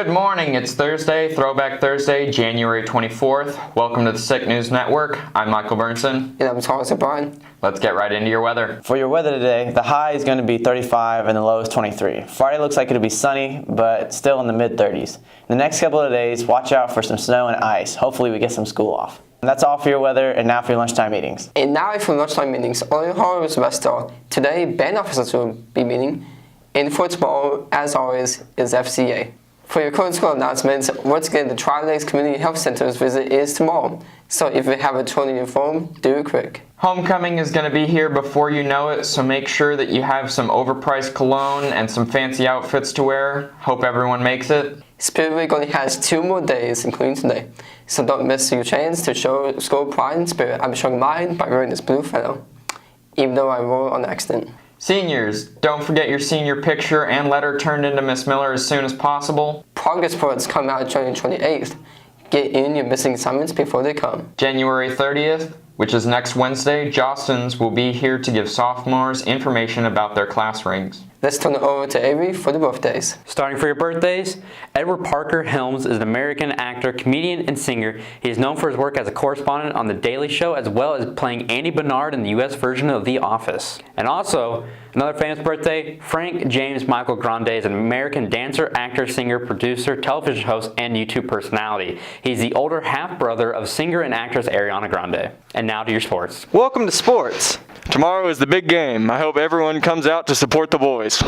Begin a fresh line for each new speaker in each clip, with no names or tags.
Good morning, it's Thursday, Throwback Thursday, January 24th. Welcome to the Sick News Network. I'm Michael Burnson.
And I'm Thomas O'Brien.
Let's get right into your weather.
For your weather today, the high is going to be 35 and the low is 23. Friday looks like it'll be sunny, but still in the mid-30s. The next couple of days, watch out for some snow and ice. Hopefully we get some school off. And that's all for your weather, and now for your lunchtime meetings.
And now for lunchtime meetings, on your Horror semester. Today, band officers will be meeting. And for tomorrow, as always, is FCA. For your current school announcements, once again, the Tri-Lakes Community Health Center's visit is tomorrow. So if you have a turn in your phone, do it quick.
Homecoming is going to be here before you know it, so make sure that you have some overpriced cologne and some fancy outfits to wear. Hope everyone makes it.
Spirit Week only has 2 more days, including today. So don't miss your chance to show school pride and spirit. I'm showing mine by wearing this blue feather, even though I wore it on accident.
Seniors, don't forget your senior picture and letter turned into Miss Miller as soon as possible.
Progress reports come out January 28th. Get in your missing assignments before they come.
January 30th, which is next Wednesday, Jostens will be here to give sophomores information about their class rings.
Let's turn it over to Avery for the birthdays.
Starting for your birthdays, Edward Parker Helms is an American actor, comedian, and singer. He is known for his work as a correspondent on The Daily Show, as well as playing Andy Bernard in the U.S. version of The Office. And also, another famous birthday, Frank James Michael Grande is an American dancer, actor, singer, producer, television host, and YouTube personality. He's the older half-brother of singer and actress Ariana Grande. And now to your sports.
Welcome to sports. Tomorrow is the big game. I hope everyone comes out to support the boys.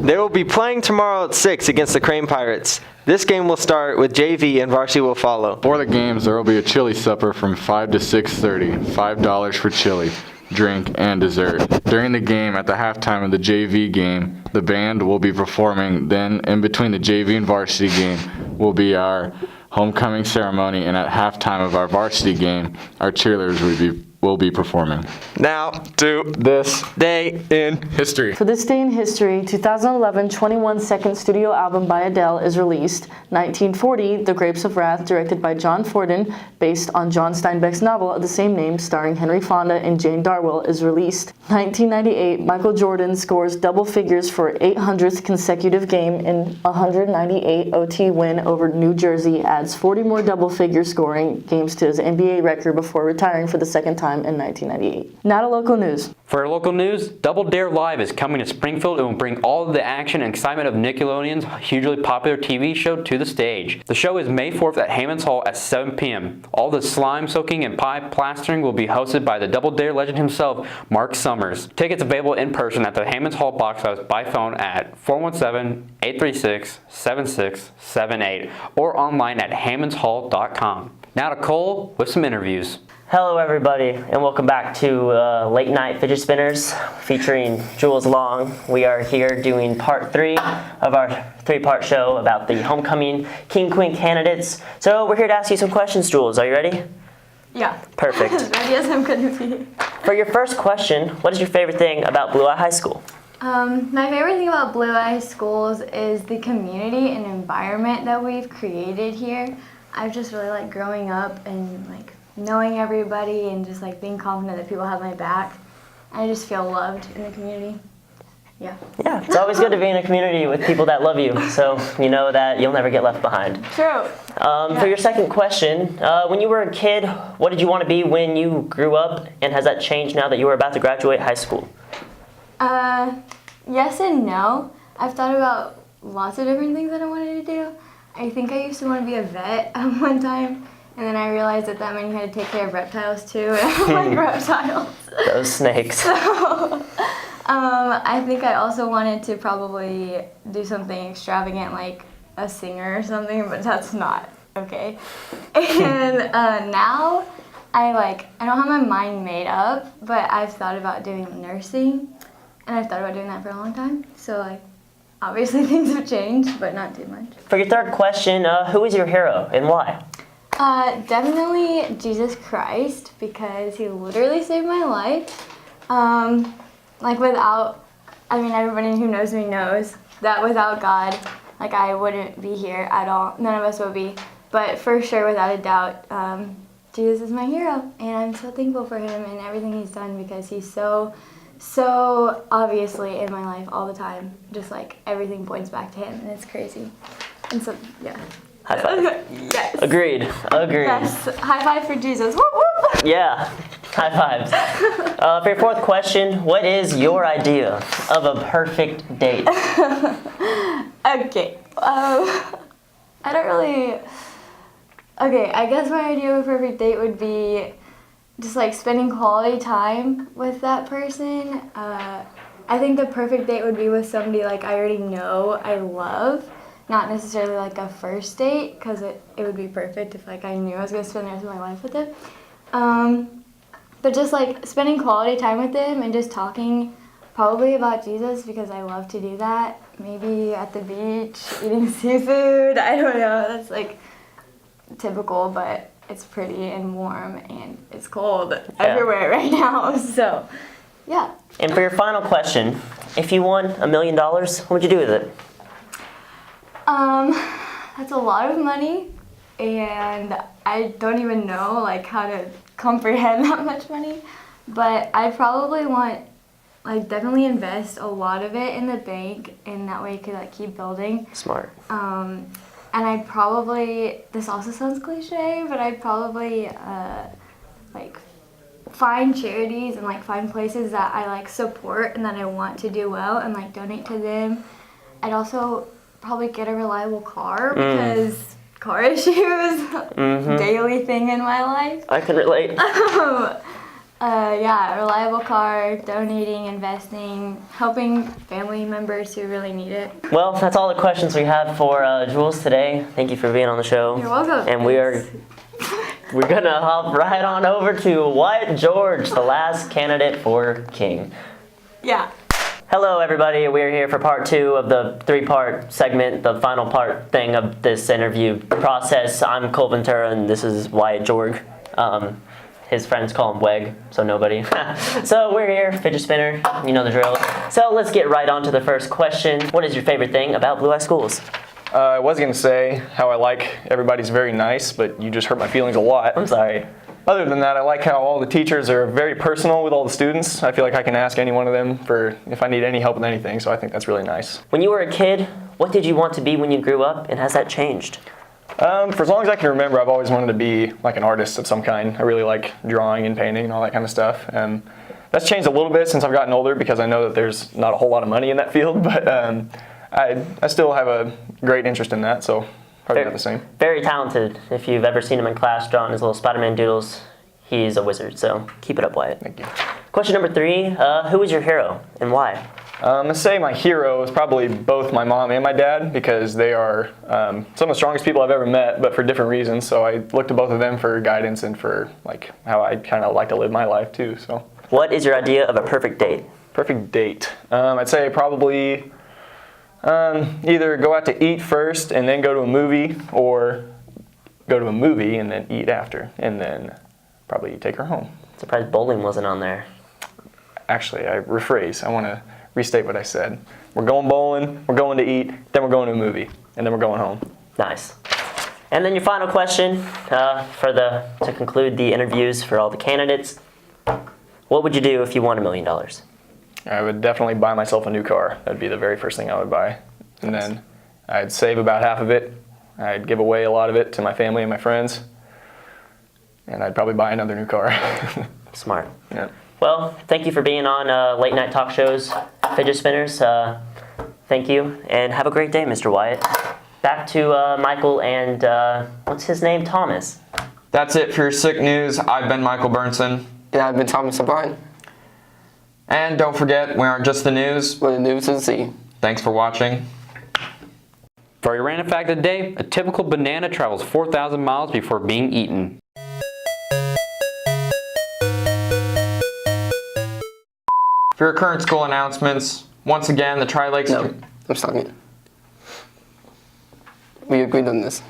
They will be playing tomorrow at 6 against the Crane Pirates. This game will start with JV and varsity will follow.
For the games, there will be a chili supper from 5 to 6:30. $5 for chili, drink, and dessert. During the game, at the halftime of the JV game, the band will be performing. Then, in between the JV and varsity game, will be our homecoming ceremony. And at halftime of our varsity game, our cheerleaders will be performing.
Now to this day in history.
For this day in history, 2011 21-second studio album by Adele is released. 1940, The Grapes of Wrath, directed by John Forden, based on John Steinbeck's novel of the same name, starring Henry Fonda and Jane Darwell, is released. 1998, Michael Jordan scores double figures for 800th consecutive game in 198 OT win over New Jersey, adds 40 more double figure scoring games to his NBA record before retiring for the second time in 1998. Now to local news.
For our local news, Double Dare Live is coming to Springfield and will bring all of the action and excitement of Nickelodeon's hugely popular TV show to the stage. The show is May 4th at Hammons Hall at 7 p.m. All the slime soaking and pie plastering will be hosted by the Double Dare legend himself, Mark Summers. Tickets available in person at the Hammons Hall box office by phone at 417-836-7678 or online at hammondshall.com. Now to Cole with some interviews.
Hello everybody, and welcome back to Late Night Fidget Spinners featuring Jules Long. We are here doing part 3 of our 3-part show about the homecoming King Queen candidates. So we're here to ask you some questions, Jules. Are you ready?
Yeah.
Perfect.
Yes, I'm good to be.
For your first question, what is your favorite thing about Blue Eye High School?
My favorite thing about Blue Eye Schools is the community and environment that we've created here. I've just really liked growing up and knowing everybody and just being confident that people have my back. I just feel loved in the community. Yeah,
it's always good to be in a community with people that love you, so you know that you'll never get left behind.
True.
For your second question, when you were a kid, what did you want to be when you grew up, and has that changed now that you were about to graduate high school?
Yes and no. I've thought about lots of different things that I wanted to do. I think I used to want to be a vet one time. And then I realized that meant you had to take care of reptiles too, and I don't like reptiles.
Those snakes.
So, I think I also wanted to probably do something extravagant like a singer or something, but that's not okay. And now I don't have my mind made up, but I've thought about doing nursing, and I've thought about doing that for a long time. So obviously things have changed, but not too much.
For your third question, who is your hero and why?
Definitely Jesus Christ, because he literally saved my life. Everybody who knows me knows that without God, I wouldn't be here at all. None of us would be. But for sure, without a doubt, Jesus is my hero, and I'm so thankful for him and everything he's done, because he's so obviously in my life all the time. Just everything points back to him, and it's crazy. And so, yeah.
High five.
Yes.
Agreed.
Yes. High five for Jesus. Whoop, whoop.
Yeah. High fives. For your fourth question, what is your idea of a perfect date?
Okay. I don't really. Okay, I guess my idea of a perfect date would be just like spending quality time with that person. I think the perfect date would be with somebody like I already know I love, not necessarily like a first date, because it would be perfect if like I knew I was gonna spend the rest of my life with them. But just like spending quality time with them and just talking probably about Jesus, because I love to do that. Maybe at the beach, eating seafood. I don't know. That's like typical, but it's pretty and warm and it's cold everywhere right now. So, yeah.
And for your final question, if you won $1 million, what would you do with it?
That's a lot of money, and I don't even know like how to comprehend that much money. But I probably want like definitely invest a lot of it in the bank, and that way you could like keep building.
Smart.
And I'd probably, this also sounds cliche, but I'd probably like find charities and like find places that I like support and that I want to do well and like donate to them. I'd also probably get a reliable car because car issues, daily thing in my life.
I can relate.
Yeah, reliable car, donating, investing, helping family members who really need it.
Well, that's all the questions we have for Jules today. Thank you for being on the show.
You're welcome.
And we're gonna hop right on over to Wyatt George, the last candidate for king.
Yeah.
Hello, everybody. We're here for part 2 of the 3-part segment, the final part thing of this interview process. I'm Cole Ventura, and this is Wyatt George. His friends call him Weg, so nobody. So we're here, fidget spinner, you know the drill. So let's get right on to the first question. What is your favorite thing about Blue Eye Schools?
I was going to say how I like everybody's very nice, but you just hurt my feelings a lot.
I'm sorry.
Other than that, I like how all the teachers are very personal with all the students. I feel like I can ask any one of them for if I need any help with anything, so I think that's really nice.
When you were a kid, what did you want to be when you grew up, and has that changed?
For as long as I can remember, I've always wanted to be like an artist of some kind. I really like drawing and painting and all that kind of stuff. And that's changed a little bit since I've gotten older because I know that there's not a whole lot of money in that field, but I still have a great interest in that, so probably not the same.
Very talented. If you've ever seen him in class drawing his little Spider-Man doodles, he's a wizard, so keep it up, Wyatt.
Thank you.
Question number 3, who is your hero and why?
Let's say my hero is probably both my mom and my dad because they are some of the strongest people I've ever met, but for different reasons. So I look to both of them for guidance and for like how I kind of like to live my life too. So.
What is your idea of a perfect date?
Perfect date. I'd say probably either go out to eat first and then go to a movie, or go to a movie and then eat after, and then probably take her home.
Surprised bowling wasn't on there.
Actually, I rephrase. I want to restate what I said. We're going bowling, we're going to eat, then we're going to a movie, and then we're going home.
Nice. And then your final question to conclude the interviews for all the candidates. What would you do if you won $1 million?
I would definitely buy myself a new car. That'd be the very first thing I would buy. And then I'd save about half of it. I'd give away a lot of it to my family and my friends. And I'd probably buy another new car.
Smart.
Yeah.
Well, thank you for being on Late Night Talk Shows, Fidget Spinners. Thank you, and have a great day, Mr. Wyatt. Back to Michael and, what's his name? Thomas.
That's it for your sick news. I've been Michael Burnson.
And I've been Thomas O'Brien.
And don't forget, we aren't just the news.
We're the news of the sea.
Thanks for watching.
For your random fact of the day, a typical banana travels 4,000 miles before being eaten.
For your current school announcements, once again, the Tri-Lakes...
No, I'm stopping it. We agreed on this.